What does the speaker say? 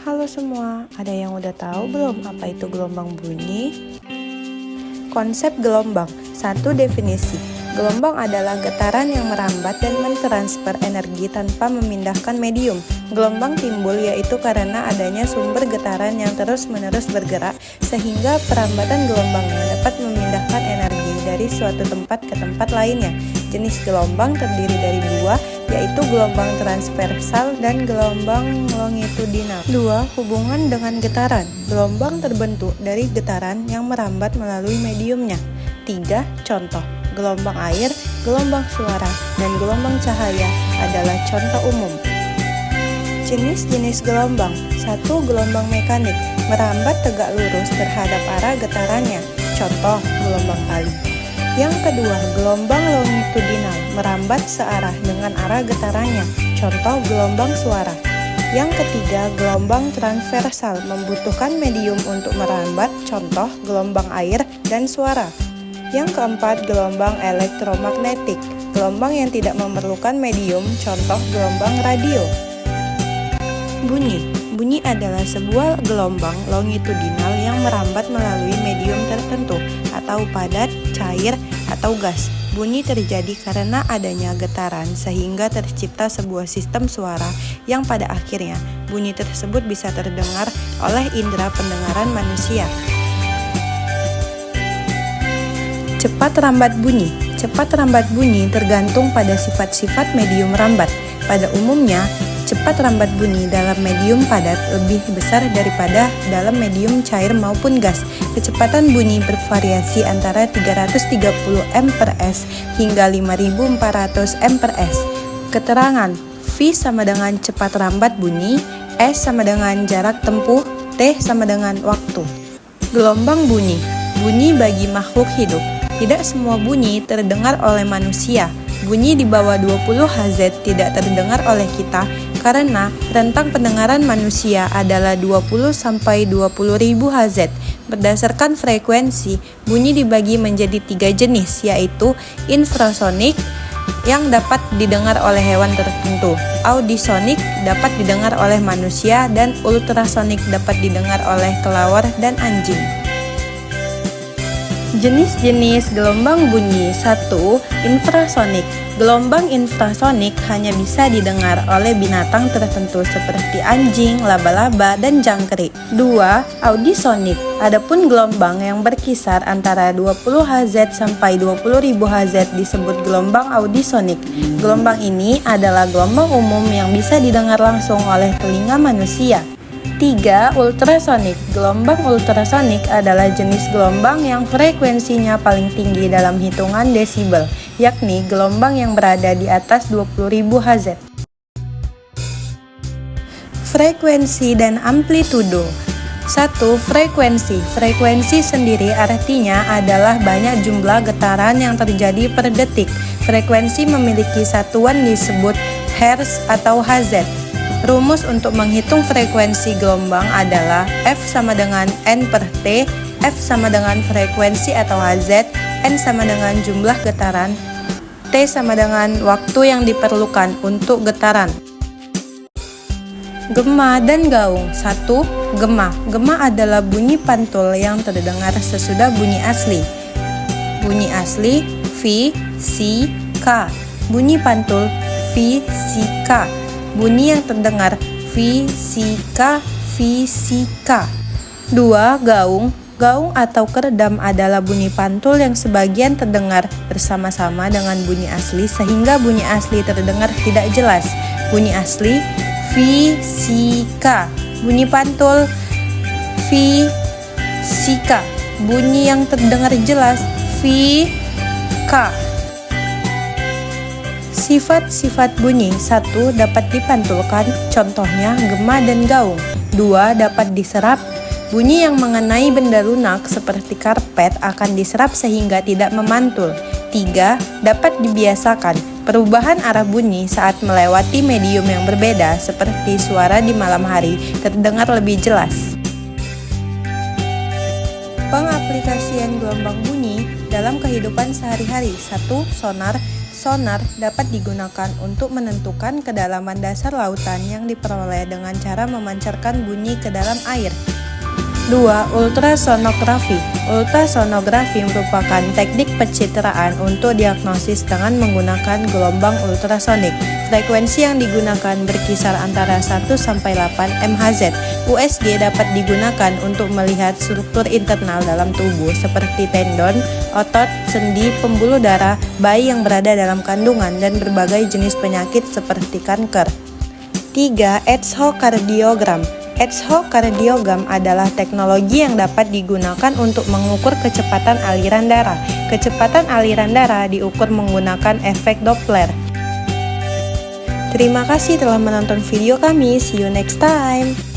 Halo semua, ada yang udah tahu belum apa itu gelombang bunyi? Konsep gelombang, satu definisi. Gelombang adalah getaran yang merambat dan mentransfer energi tanpa memindahkan medium. Gelombang timbul yaitu karena adanya sumber getaran yang terus-menerus bergerak sehingga perambatan gelombangnya dapat memindahkan energi dari suatu tempat ke tempat lainnya. Jenis gelombang terdiri dari dua, yaitu gelombang transversal dan gelombang longitudinal. 2. Hubungan dengan getaran. Gelombang terbentuk dari getaran yang merambat melalui mediumnya. 3. Contoh, gelombang air, gelombang suara, dan gelombang cahaya adalah contoh umum. Jenis-jenis gelombang. 1. Gelombang mekanik, merambat tegak lurus terhadap arah getarannya. Contoh, gelombang tali. Yang kedua, gelombang longitudinal, merambat searah dengan arah getarannya. Contoh, gelombang suara. Yang ketiga, gelombang transversal, membutuhkan medium untuk merambat. Contoh, gelombang air dan suara. Yang keempat, gelombang elektromagnetik, gelombang yang tidak memerlukan medium. Contoh, gelombang radio. Bunyi adalah sebuah gelombang longitudinal yang merambat melalui medium tertentu atau padat, cair, atau gas. Bunyi terjadi karena adanya getaran sehingga tercipta sebuah sistem suara yang pada akhirnya bunyi tersebut bisa terdengar oleh indera pendengaran manusia. Cepat rambat bunyi. Cepat rambat bunyi tergantung pada sifat-sifat medium rambat. Pada umumnya, cepat rambat bunyi dalam medium padat lebih besar daripada dalam medium cair maupun gas. Kecepatan bunyi bervariasi antara 330 mprs hingga 5400 mprs. Keterangan: V sama dengan cepat rambat bunyi, S sama dengan jarak tempuh, T sama dengan waktu. Gelombang bunyi. Bunyi bagi makhluk hidup. Tidak semua bunyi terdengar oleh manusia. Bunyi di bawah 20 Hz tidak terdengar oleh kita karena rentang pendengaran manusia adalah 20 sampai 20.000 Hz. Berdasarkan frekuensi, bunyi dibagi menjadi 3 jenis, yaitu infrasonik yang dapat didengar oleh hewan tertentu, audisonik dapat didengar oleh manusia, dan ultrasonik dapat didengar oleh kelawar dan anjing. Jenis-jenis gelombang bunyi. 1. Infrasonik. Gelombang infrasonik hanya bisa didengar oleh binatang tertentu seperti anjing, laba-laba, dan jangkrik. 2. Audisonik. Adapun gelombang yang berkisar antara 20 Hz sampai 20.000 Hz disebut gelombang audisonik. Gelombang ini adalah gelombang umum yang bisa didengar langsung oleh telinga manusia. 3. Ultrasonik. Gelombang ultrasonik adalah jenis gelombang yang frekuensinya paling tinggi dalam hitungan desibel, yakni gelombang yang berada di atas 20.000 Hz. Frekuensi dan amplitudo. 1. Frekuensi. Frekuensi sendiri artinya adalah banyak jumlah getaran yang terjadi per detik. Frekuensi memiliki satuan disebut hertz atau Hz. Rumus untuk menghitung frekuensi gelombang adalah F sama dengan N per T, F sama dengan frekuensi atau Hz, N sama dengan jumlah getaran, T sama dengan waktu yang diperlukan untuk getaran. Gema dan gaung. 1. Gema. Gema adalah bunyi pantul yang terdengar sesudah bunyi asli. Bunyi asli V, C, K. Bunyi pantul V, C, K. Bunyi yang terdengar V, C, K, V, C, K. 2. Gaung. Gaung atau keredam adalah bunyi pantul yang sebagian terdengar bersama-sama dengan bunyi asli sehingga bunyi asli terdengar tidak jelas. Bunyi asli V, C, K. Bunyi pantul V, C, K. Bunyi yang terdengar jelas V, K. Sifat-sifat bunyi. 1. Dapat dipantulkan, contohnya gema dan gaung. 2. Dapat diserap. Bunyi yang mengenai benda lunak seperti karpet akan diserap sehingga tidak memantul. 3. Dapat dibiasakan. Perubahan arah bunyi saat melewati medium yang berbeda seperti suara di malam hari terdengar lebih jelas. Pengaplikasian gelombang bunyi dalam kehidupan sehari-hari. 1. Sonar. Sonar dapat digunakan untuk menentukan kedalaman dasar lautan yang diperoleh dengan cara memancarkan bunyi ke dalam air. 2. Ultrasonografi. Ultrasonografi merupakan teknik pencitraan untuk diagnosis dengan menggunakan gelombang ultrasonik. Frekuensi yang digunakan berkisar antara 1-8 MHz. USG dapat digunakan untuk melihat struktur internal dalam tubuh seperti tendon, otot, sendi, pembuluh darah, bayi yang berada dalam kandungan, dan berbagai jenis penyakit seperti kanker. 3. Echokardiogram. Echokardiogram adalah teknologi yang dapat digunakan untuk mengukur kecepatan aliran darah. Kecepatan aliran darah diukur menggunakan efek Doppler. Terima kasih telah menonton video kami. See you next time.